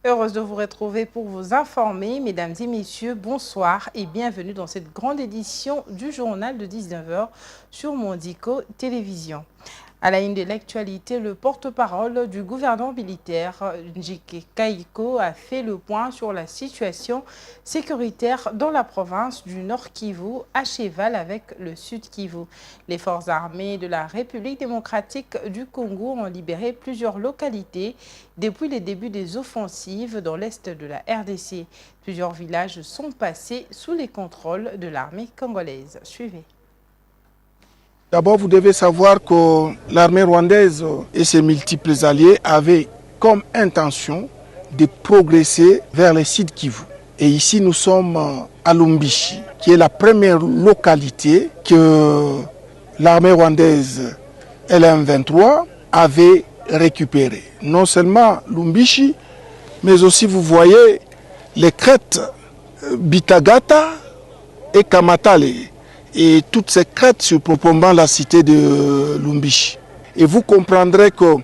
Heureuse de vous retrouver pour vous informer. Mesdames et messieurs, bonsoir et bienvenue dans cette grande édition du journal de 19h sur Mondico Télévision. À la une de l'actualité, le porte-parole du gouvernement militaire, Njike Kaiko, a fait le point sur la situation sécuritaire dans la province du Nord Kivu, à cheval avec le Sud Kivu. Les forces armées de la République démocratique du Congo ont libéré plusieurs localités depuis les débuts des offensives dans l'est de la RDC. Plusieurs villages sont passés sous les contrôles de l'armée congolaise. Suivez. D'abord, vous devez savoir que l'armée rwandaise et ses multiples alliés avaient comme intention de progresser vers le Sud Kivu. Et ici, nous sommes à Lumbishi, qui est la première localité que l'armée rwandaise LM23 avait récupérée. Non seulement Lumbishi, mais aussi, vous voyez, les crêtes Bitagata et Kamatale. Et toutes ces crêtes surplombant la cité de Lumbishi. Et vous comprendrez que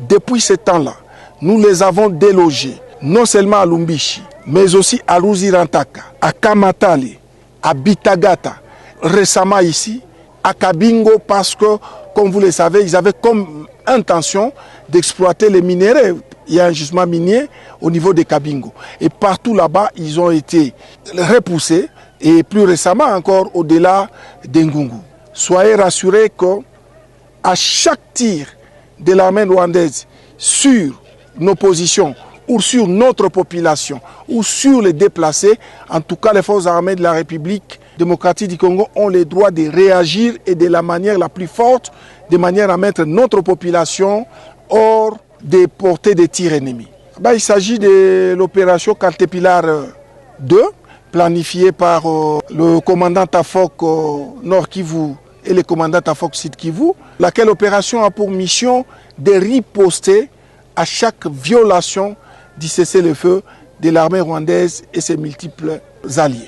depuis ce temps-là, nous les avons délogés, non seulement à Lumbishi, mais aussi à Luzirantaka, à Kamatale, à Bitagata, récemment ici, à Kabingo, parce que, comme vous le savez, ils avaient comme intention d'exploiter les minéraux. Il y a un gisement minier au niveau de Kabingo. Et partout là-bas, ils ont été repoussés. Et plus récemment encore au-delà d'Ngungu. Soyez rassurés qu'à chaque tir de l'armée rwandaise sur nos positions ou sur notre population ou sur les déplacés, en tout cas les forces armées de la République démocratique du Congo ont le droit de réagir et de la manière la plus forte, de manière à mettre notre population hors des portées des tirs ennemis. Il s'agit de l'opération Caterpillar 2, planifié par le commandant Tafok Nord Kivu et le commandant Tafok Sud Kivu, laquelle opération a pour mission de riposter à chaque violation du cessez-le-feu de l'armée rwandaise et ses multiples alliés.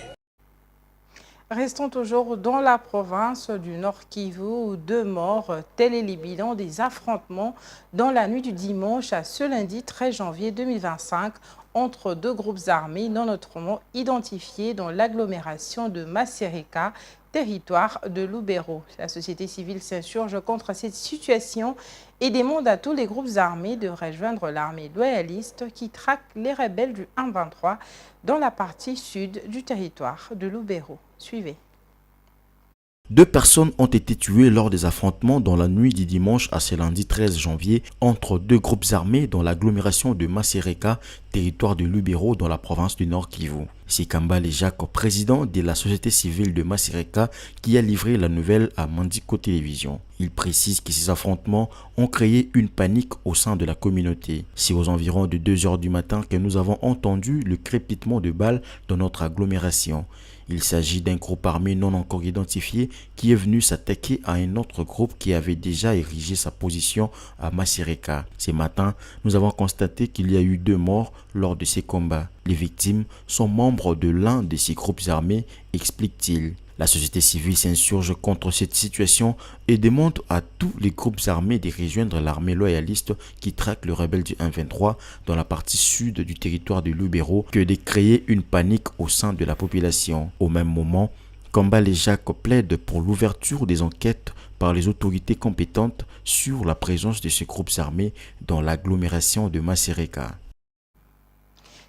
Restons toujours dans la province du Nord Kivu où 2 morts, tel est le bilan des affrontements dans la nuit du dimanche à ce lundi 13 janvier 2025 entre 2 groupes armés non autrement identifiés dans l'agglomération de Masereka, territoire de Lubero. La société civile s'insurge contre cette situation et demande à tous les groupes armés de rejoindre l'armée loyaliste qui traque les rebelles du 1-23 dans la partie sud du territoire de Lubero. Suivez. 2 personnes ont été tuées lors des affrontements dans la nuit du dimanche à ce lundi 13 janvier entre 2 groupes armés dans l'agglomération de Masereka, territoire de Lubero dans la province du Nord Kivu. C'est Kambale Jacques, président de la société civile de Masereka, qui a livré la nouvelle à Mondico Télévision. Il précise que ces affrontements ont créé une panique au sein de la communauté. C'est aux environs de 2 heures du matin que nous avons entendu le crépitement de balles dans notre agglomération. Il s'agit d'un groupe armé non encore identifié qui est venu s'attaquer à un autre groupe qui avait déjà érigé sa position à Masereka. Ce matin, nous avons constaté qu'il y a eu 2 morts lors de ces combats. Les victimes sont membres de l'un de ces groupes armés, explique-t-il. La société civile s'insurge contre cette situation et demande à tous les groupes armés de rejoindre l'armée loyaliste qui traque le rebelle du 1-23 dans la partie sud du territoire de Lubero que de créer une panique au sein de la population. Au même moment, Kambale Jacques plaide pour l'ouverture des enquêtes par les autorités compétentes sur la présence de ces groupes armés dans l'agglomération de Masereka.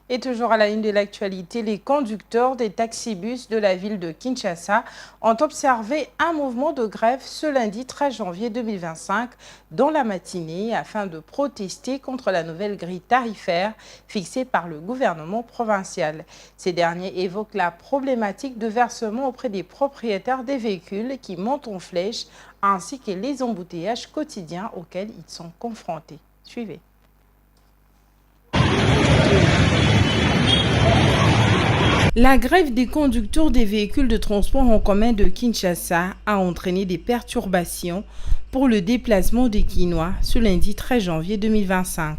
Et toujours à la une de l'actualité, les conducteurs des taxibus de la ville de Kinshasa ont observé un mouvement de grève ce lundi 13 janvier 2025 dans la matinée afin de protester contre la nouvelle grille tarifaire fixée par le gouvernement provincial. Ces derniers évoquent la problématique de versement auprès des propriétaires des véhicules qui montent en flèche ainsi que les embouteillages quotidiens auxquels ils sont confrontés. Suivez. La grève des conducteurs des véhicules de transport en commun de Kinshasa a entraîné des perturbations pour le déplacement des Kinois ce lundi 13 janvier 2025.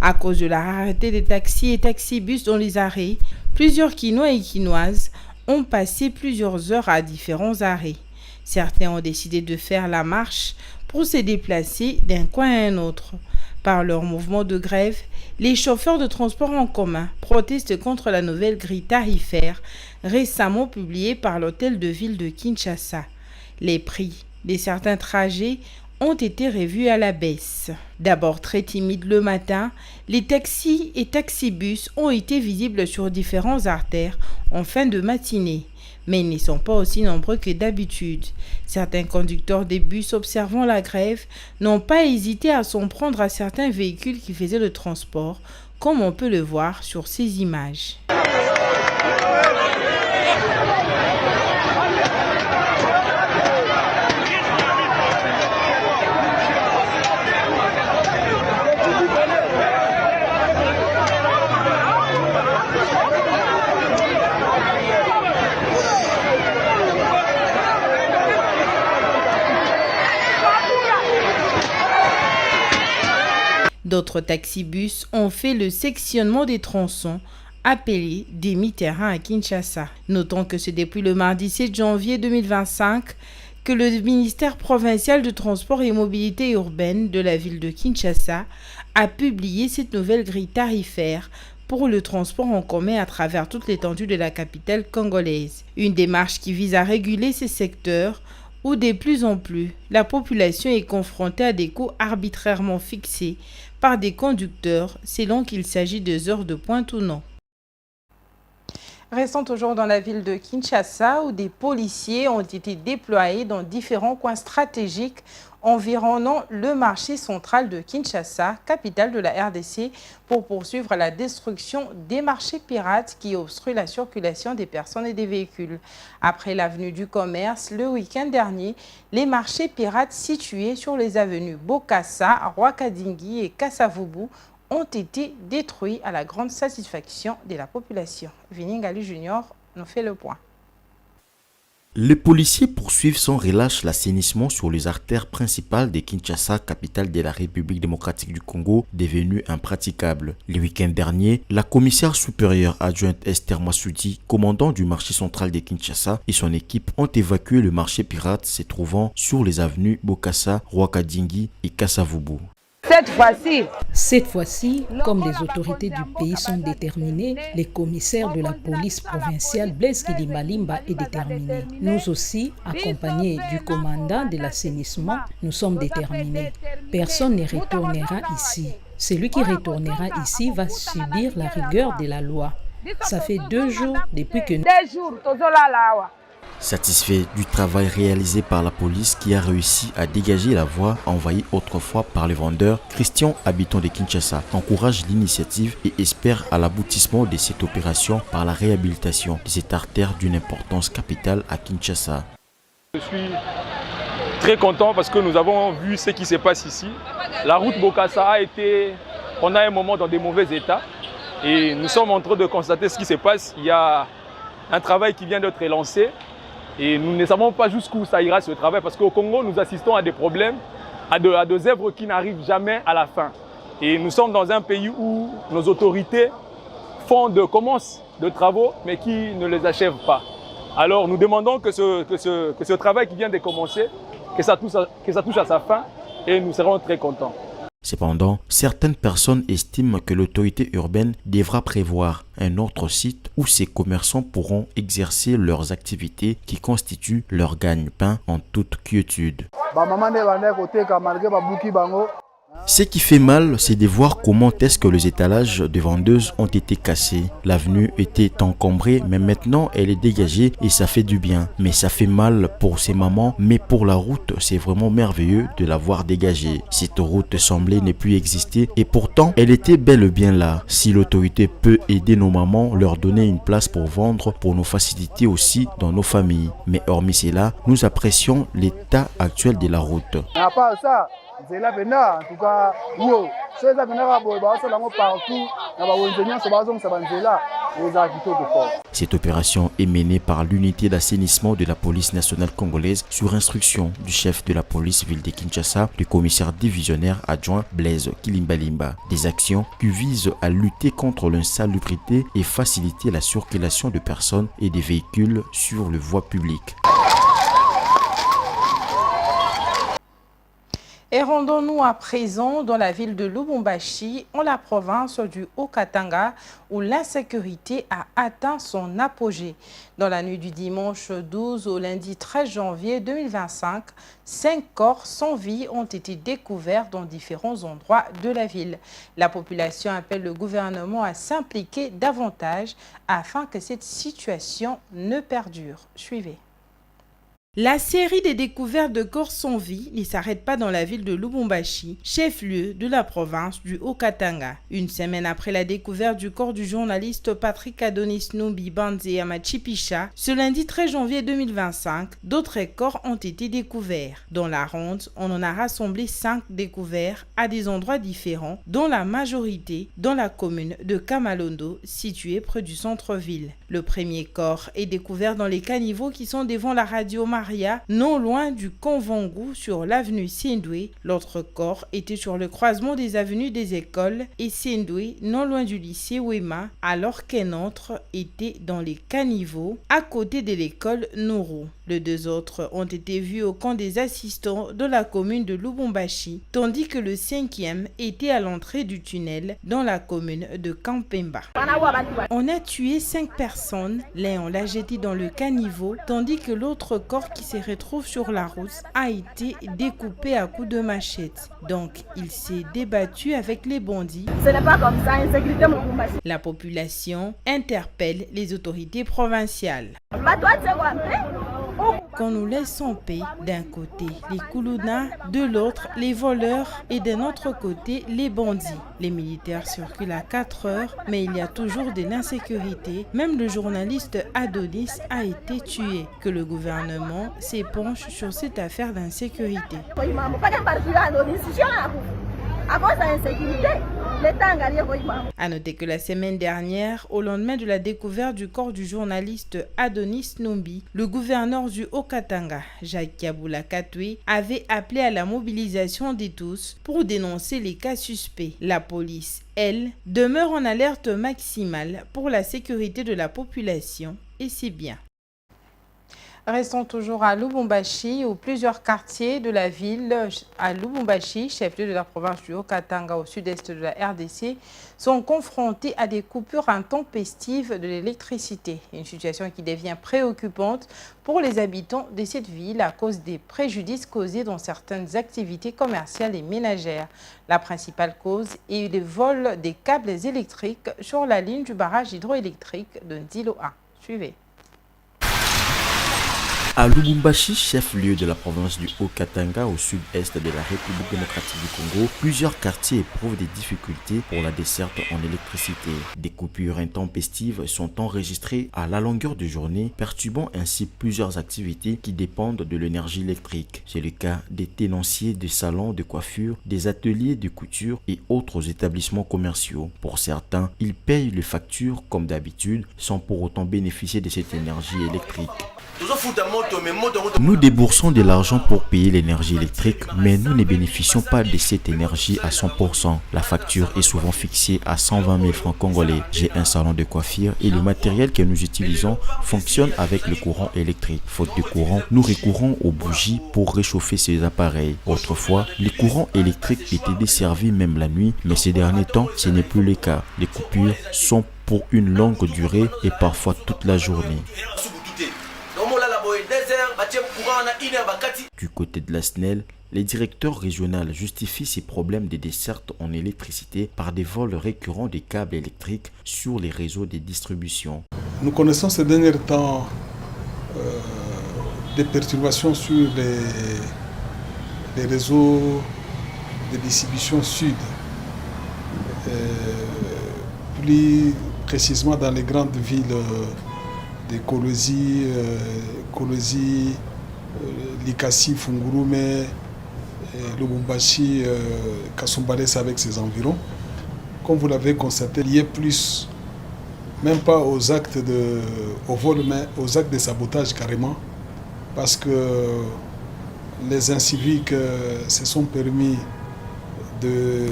À cause de la rareté des taxis et taxibus dans les arrêts, plusieurs Kinois et Kinoises ont passé plusieurs heures à différents arrêts. Certains ont décidé de faire la marche pour se déplacer d'un coin à un autre. Par leur mouvement de grève, Les chauffeurs de transport en commun protestent contre la nouvelle grille tarifaire récemment publiée par l'hôtel de ville de Kinshasa. Les prix de certains trajets ont été revus à la baisse. D'abord très timides le matin, les taxis et taxibus ont été visibles sur différentes artères en fin de matinée. Mais ils ne sont pas aussi nombreux que d'habitude. Certains conducteurs des bus observant la grève n'ont pas hésité à s'en prendre à certains véhicules qui faisaient le transport, comme on peut le voir sur ces images. D'autres taxibus ont fait le sectionnement des tronçons appelés demi-terrain à Kinshasa. Notons que c'est depuis le mardi 7 janvier 2025 que le ministère provincial de Transport et Mobilité urbaine de la ville de Kinshasa a publié cette nouvelle grille tarifaire pour le transport en commun à travers toute l'étendue de la capitale congolaise. Une démarche qui vise à réguler ces secteurs où de plus en plus la population est confrontée à des coûts arbitrairement fixés par des conducteurs selon qu'il s'agit de heures de pointe ou non. Restons toujours dans la ville de Kinshasa où des policiers ont été déployés dans différents coins stratégiques environnant le marché central de Kinshasa, capitale de la RDC, pour poursuivre la destruction des marchés pirates qui obstruent la circulation des personnes et des véhicules. Après l'avenue du Commerce, le week-end dernier, les marchés pirates situés sur les avenues Bokassa, Rwakadingi et Kassavubu ont été détruits à la grande satisfaction de la population. Viningali Junior nous fait le point. Les policiers poursuivent sans relâche l'assainissement sur les artères principales de Kinshasa, capitale de la République démocratique du Congo, devenue impraticable. Le week-end dernier, la commissaire supérieure adjointe Esther Massoudi, commandant du marché central de Kinshasa, et son équipe ont évacué le marché pirate se trouvant sur les avenues Bokassa, Rwakadingi et Kassavubu. Cette fois-ci, comme les autorités du pays sont déterminées, le commissaire de la police provinciale Blaise Kilimbalimba est déterminé. Nous aussi, accompagnés du commandant de l'assainissement, nous sommes déterminés. Personne ne retournera ici. Celui qui retournera ici va subir la rigueur de la loi. Ça fait 2 jours depuis que nous... Satisfait du travail réalisé par la police qui a réussi à dégager la voie envahie autrefois par les vendeurs, Christian, habitant de Kinshasa, encourage l'initiative et espère à l'aboutissement de cette opération par la réhabilitation de cette artère d'une importance capitale à Kinshasa. Je suis très content parce que nous avons vu ce qui se passe ici. La route Bokassa a été, pendant un moment, dans des mauvais états et nous sommes en train de constater ce qui se passe. Il y a un travail qui vient d'être lancé. Et nous ne savons pas jusqu'où ça ira ce travail parce qu'au Congo, nous assistons à des problèmes, à des œuvres qui n'arrivent jamais à la fin. Et nous sommes dans un pays où nos autorités commencent de travaux mais qui ne les achèvent pas. Alors nous demandons que ce travail qui vient de commencer, que ça touche à sa fin et nous serons très contents. Cependant, certaines personnes estiment que l'autorité urbaine devra prévoir un autre site où ces commerçants pourront exercer leurs activités qui constituent leur gagne-pain en toute quiétude. Ce qui fait mal, c'est de voir comment est-ce que les étalages de vendeuses ont été cassés. L'avenue était encombrée, mais maintenant elle est dégagée et ça fait du bien. Mais ça fait mal pour ces mamans, mais pour la route, c'est vraiment merveilleux de l'avoir dégagée. Cette route semblait ne plus exister et pourtant, elle était bel et bien là. Si l'autorité peut aider nos mamans, leur donner une place pour vendre, pour nous faciliter aussi dans nos familles. Mais hormis cela, nous apprécions l'état actuel de la route. En tout cas, cette opération est menée par l'unité d'assainissement de la police nationale congolaise sur instruction du chef de la police ville de Kinshasa, le commissaire divisionnaire adjoint Blaise Kilimbalimba. Des actions qui visent à lutter contre l'insalubrité et faciliter la circulation de personnes et des véhicules sur les voies publiques. Et rendons-nous à présent dans la ville de Lubumbashi, en la province du Haut-Katanga, où l'insécurité a atteint son apogée. Dans la nuit du dimanche 12 au lundi 13 janvier 2025, 5 corps sans vie ont été découverts dans différents endroits de la ville. La population appelle le gouvernement à s'impliquer davantage afin que cette situation ne perdure. Suivez. La série des découvertes de corps sans vie ne s'arrête pas dans la ville de Lubumbashi, chef-lieu de la province du Haut-Katanga. Une semaine après la découverte du corps du journaliste Patrick Adonis Numbi Banze à Machipicha, ce lundi 13 janvier 2025, d'autres corps ont été découverts. Dans la ronde, on en a rassemblé 5 découverts à des endroits différents, dont la majorité dans la commune de Kamalondo, située près du centre-ville. Le premier corps est découvert dans les caniveaux qui sont devant la radio Maria, non loin du Convangu sur l'avenue Sindoué. L'autre corps était sur le croisement des avenues des écoles et Sindoué, non loin du lycée Wema, alors qu'un autre était dans les caniveaux à côté de l'école Nourou. Les 2 autres ont été vus au camp des assistants de la commune de Lubumbashi, tandis que le 5e était à l'entrée du tunnel dans la commune de Kampemba. On a tué 5 personnes, l'un on l'a jeté dans le caniveau, tandis que l'autre corps qui se retrouve sur la route a été découpé à coups de machette. Donc il s'est débattu avec les bandits. Ce n'est pas comme ça, insécurité Lubumbashi. La population interpelle les autorités provinciales. Qu'on nous laisse en paix, d'un côté les Koulouna, de l'autre les voleurs et d'un autre côté les bandits. Les militaires circulent à 4 heures, mais il y a toujours de l'insécurité. Même le journaliste Adonis a été tué. Que le gouvernement s'épanche sur cette affaire d'insécurité. À noter que la semaine dernière, au lendemain de la découverte du corps du journaliste Adonis Numbi, le gouverneur du Haut-Katanga, Jacques Kabula Katwe, avait appelé à la mobilisation de tous pour dénoncer les cas suspects. La police, elle, demeure en alerte maximale pour la sécurité de la population et c'est bien. Restons toujours à Lubumbashi, où plusieurs quartiers de la ville à Lubumbashi, chef-lieu de la province du Haut-Katanga au sud-est de la RDC, sont confrontés à des coupures intempestives de l'électricité. Une situation qui devient préoccupante pour les habitants de cette ville à cause des préjudices causés dans certaines activités commerciales et ménagères. La principale cause est le vol des câbles électriques sur la ligne du barrage hydroélectrique de Ndilo 1. Suivez. À Lubumbashi, chef-lieu de la province du Haut-Katanga au sud-est de la République démocratique du Congo, plusieurs quartiers éprouvent des difficultés pour la desserte en électricité. Des coupures intempestives sont enregistrées à la longueur de journée, perturbant ainsi plusieurs activités qui dépendent de l'énergie électrique. C'est le cas des tenanciers des salons de coiffure, des ateliers de couture et autres établissements commerciaux. Pour certains, ils payent les factures comme d'habitude sans pour autant bénéficier de cette énergie électrique. Nous déboursons de l'argent pour payer l'énergie électrique, mais nous ne bénéficions pas de cette énergie à 100%. La facture est souvent fixée à 120 000 francs congolais. J'ai un salon de coiffure et le matériel que nous utilisons fonctionne avec le courant électrique. Faute de courant, nous recourons aux bougies pour réchauffer ces appareils. Autrefois, les courants électriques étaient desservis même la nuit, mais ces derniers temps, ce n'est plus le cas. Les coupures sont pour une longue durée et parfois toute la journée. Du côté de la SNEL, les directeurs régionaux justifient ces problèmes de desserte en électricité par des vols récurrents des câbles électriques sur les réseaux de distribution. Nous connaissons ces derniers temps des perturbations sur les réseaux de distribution sud, plus précisément dans les grandes villes de Kolwezi, Likasi, Fungurume, Lubumbashi, Kasumbalesa avec ses environs. Comme vous l'avez constaté, lié plus, même pas aux actes au vol, mais aux actes de sabotage carrément, parce que les inciviques se sont permis de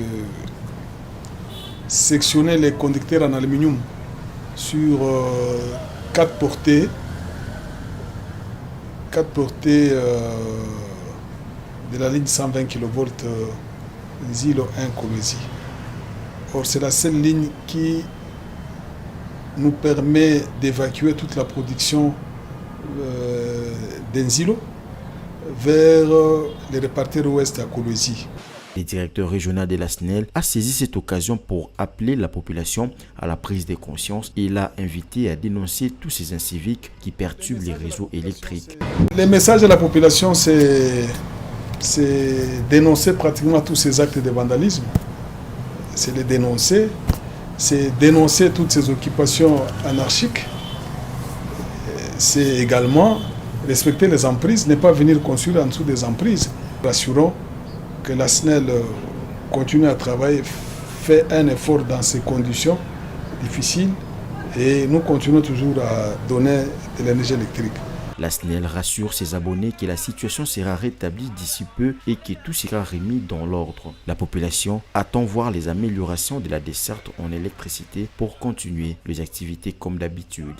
sectionner les conducteurs en aluminium sur 4 portées de la ligne 120 kV Zilo 1 Kolwezi. Or, c'est la seule ligne qui nous permet d'évacuer toute la production d'Enzilo vers les répartiteurs ouest à Kolwezi. Le directeur régional de la SNEL a saisi cette occasion pour appeler la population à la prise de conscience et l'a invité à dénoncer tous ces inciviques qui perturbent les réseaux électriques. Les messages de la population, c'est dénoncer pratiquement tous ces actes de vandalisme. C'est les dénoncer, c'est dénoncer toutes ces occupations anarchiques. C'est également respecter les emprises, ne pas venir construire en dessous des emprises. Rassurons que la SNEL continue à travailler, fait un effort dans ces conditions difficiles et nous continuons toujours à donner de l'énergie électrique. La SNEL rassure ses abonnés que la situation sera rétablie d'ici peu et que tout sera remis dans l'ordre. La population attend voir les améliorations de la desserte en électricité pour continuer les activités comme d'habitude.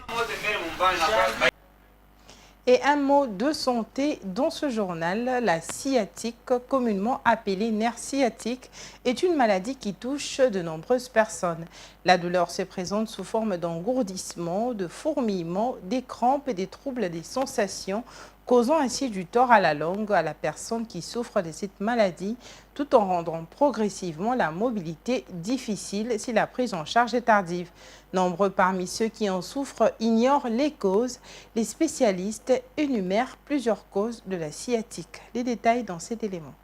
Et un mot de santé dans ce journal, la sciatique, communément appelée nerf sciatique, est une maladie qui touche de nombreuses personnes. La douleur se présente sous forme d'engourdissement, de fourmillement, des crampes et des troubles des sensations, causant ainsi du tort à la langue à la personne qui souffre de cette maladie, tout en rendant progressivement la mobilité difficile si la prise en charge est tardive. Nombreux parmi ceux qui en souffrent ignorent les causes. Les spécialistes énumèrent plusieurs causes de la sciatique. Les détails dans cet élément.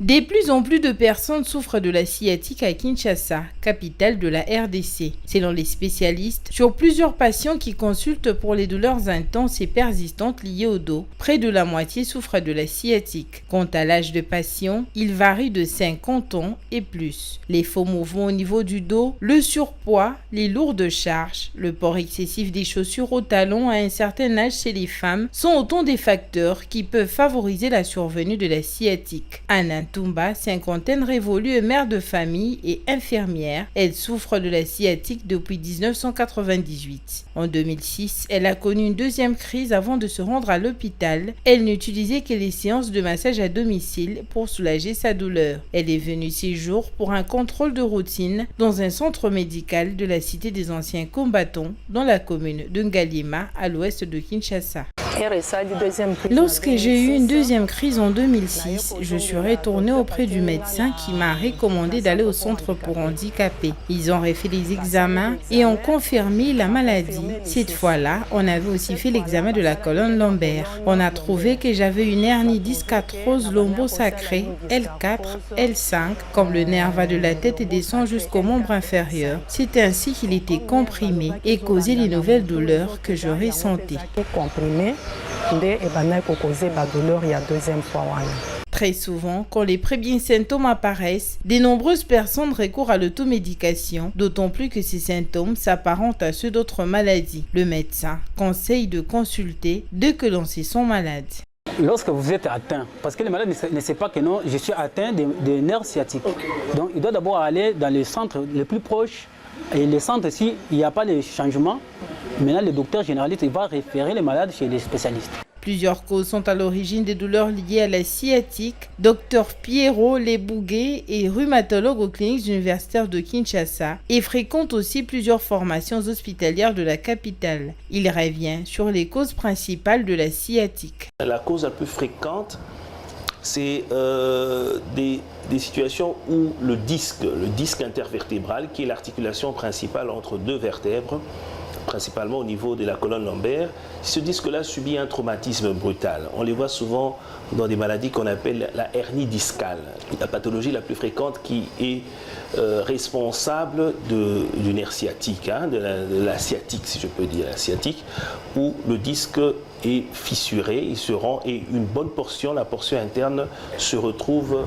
De plus en plus de personnes souffrent de la sciatique à Kinshasa, capitale de la RDC. Selon les spécialistes, sur plusieurs patients qui consultent pour les douleurs intenses et persistantes liées au dos, près de la moitié souffrent de la sciatique. Quant à l'âge de patient, il varie de 50 ans et plus. Les faux mouvements au niveau du dos, le surpoids, les lourdes charges, le port excessif des chaussures aux talons à un certain âge chez les femmes sont autant des facteurs qui peuvent favoriser la survenue de la sciatique. Anna Tumba, cinquantaine révolue, mère de famille et infirmière. Elle souffre de la sciatique depuis 1998. En 2006, elle a connu une deuxième crise avant de se rendre à l'hôpital. Elle n'utilisait que les séances de massage à domicile pour soulager sa douleur. Elle est venue 6 jours pour un contrôle de routine dans un centre médical de la cité des anciens combattants dans la commune de Ngaliema à l'ouest de Kinshasa. Lorsque j'ai eu une deuxième crise en 2006, je suis retournée auprès du médecin qui m'a recommandé d'aller au centre pour handicapés. Ils ont refait les examens et ont confirmé la maladie. Cette fois-là, on avait aussi fait l'examen de la colonne lombaire. On a trouvé que j'avais une hernie discatrose lombo-sacrée L4, L5, comme le nerf va de la tête et descend jusqu'au membre inférieur. C'est ainsi qu'il était comprimé et causait les nouvelles douleurs que je ressentais. Très souvent, quand les premiers symptômes apparaissent, de nombreuses personnes recourent à l'automédication, d'autant plus que ces symptômes s'apparentent à ceux d'autres maladies. Le médecin conseille de consulter dès que l'on se sent malade. Lorsque vous êtes atteint, parce que les malades ne savent pas que non, je suis atteint de nerfs sciatiques. Donc il doit d'abord aller dans les centres les plus proches. Et les centres, s'il n'y a pas de changement, maintenant le docteur généraliste va référer les malades chez les spécialistes. Plusieurs causes sont à l'origine des douleurs liées à la sciatique. Dr Pierrot Lebougué est rhumatologue aux cliniques universitaires de Kinshasa et fréquente aussi plusieurs formations hospitalières de la capitale. Il revient sur les causes principales de la sciatique. La cause la plus fréquente, c'est des situations où le disque intervertébral, qui est l'articulation principale entre deux vertèbres, principalement au niveau de la colonne lombaire, ce disque-là subit un traumatisme brutal. On les voit souvent dans des maladies qu'on appelle la hernie discale, la pathologie la plus fréquente qui est responsable du nerf sciatique, de la sciatique, si je peux dire, la sciatique, où le disque est fissuré, il se rend et une bonne portion, la portion interne, se retrouve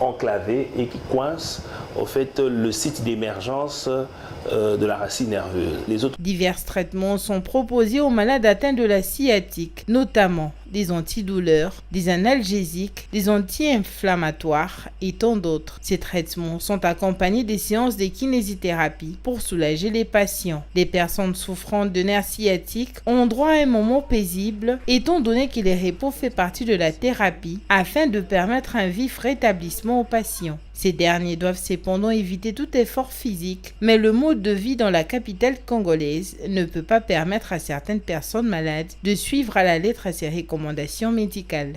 enclavée et qui coince au fait, le site d'émergence de la racine nerveuse. Les autres... Divers traitements sont proposés aux malades atteints de la sciatique, notamment des antidouleurs, des analgésiques, des anti-inflammatoires et tant d'autres. Ces traitements sont accompagnés des séances de kinésithérapie pour soulager les patients. Les personnes souffrant de nerfs sciatiques ont droit à un moment paisible, étant donné que le repos fait partie de la thérapie, afin de permettre un vif rétablissement aux patients. Ces derniers doivent cependant éviter tout effort physique, mais le mode de vie dans la capitale congolaise ne peut pas permettre à certaines personnes malades de suivre à la lettre ces recommandations médicales.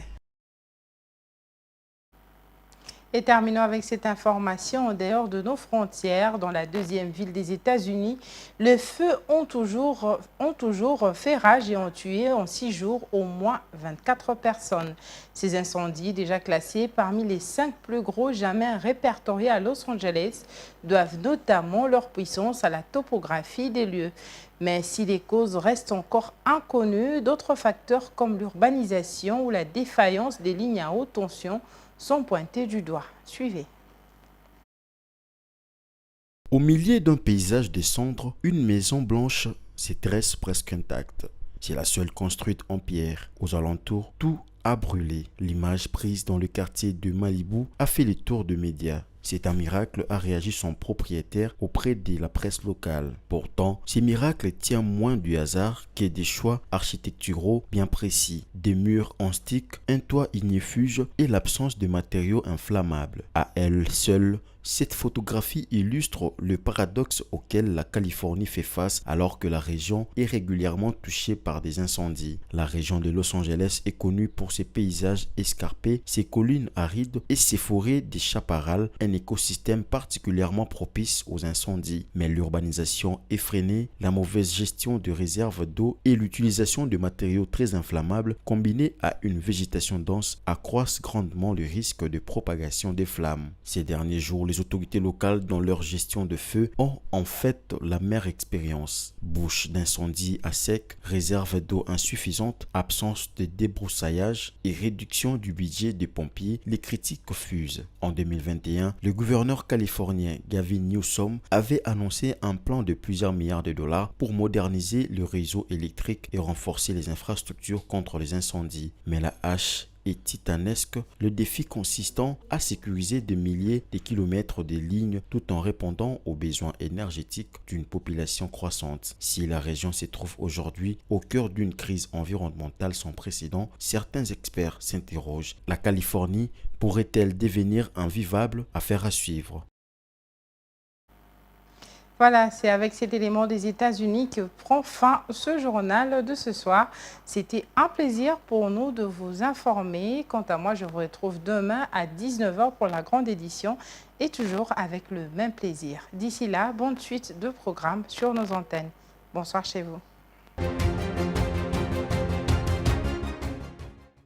Et terminons avec cette information en dehors de nos frontières. Dans la deuxième ville des États-Unis, les feux ont toujours fait rage et ont tué en 6 jours au moins 24 personnes. Ces incendies, déjà classés parmi les 5 plus gros jamais répertoriés à Los Angeles, doivent notamment leur puissance à la topographie des lieux. Mais si les causes restent encore inconnues, d'autres facteurs comme l'urbanisation ou la défaillance des lignes à haute tension sont pointés du doigt. Suivez. Au milieu d'un paysage de cendres, une maison blanche se dresse presque intacte. C'est la seule construite en pierre. Aux alentours, tout a brûlé. L'image prise dans le quartier de Malibu a fait le tour de médias. C'est un miracle, a réagi son propriétaire auprès de la presse locale. Pourtant, ce miracle tient moins du hasard que des choix architecturaux bien précis. Des murs en stick, un toit ignifuge et l'absence de matériaux inflammables. À elle seule, cette photographie illustre le paradoxe auquel la Californie fait face alors que la région est régulièrement touchée par des incendies. La région de Los Angeles est connue pour ses paysages escarpés, ses collines arides et ses forêts de chaparral, un écosystème particulièrement propice aux incendies. Mais l'urbanisation effrénée, la mauvaise gestion de réserves d'eau et l'utilisation de matériaux très inflammables combinés à une végétation dense accroissent grandement le risque de propagation des flammes. Ces derniers jours, les autorités locales dans leur gestion de feu ont en fait la mère expérience. Bouches d'incendie à sec, réserve d'eau insuffisante, absence de débroussaillage et réduction du budget des pompiers, les critiques fusent. En 2021, le gouverneur californien Gavin Newsom avait annoncé un plan de plusieurs milliards de dollars pour moderniser le réseau électrique et renforcer les infrastructures contre les incendies. Mais la hache est titanesque, le défi consistant à sécuriser des milliers de kilomètres de lignes tout en répondant aux besoins énergétiques d'une population croissante. Si la région se trouve aujourd'hui au cœur d'une crise environnementale sans précédent, certains experts s'interrogent. La Californie pourrait-elle devenir invivable? Affaire à suivre. Voilà, c'est avec cet élément des États-Unis que prend fin ce journal de ce soir. C'était un plaisir pour nous de vous informer. Quant à moi, je vous retrouve demain à 19 h pour la grande édition et toujours avec le même plaisir. D'ici là, bonne suite de programmes sur nos antennes. Bonsoir chez vous.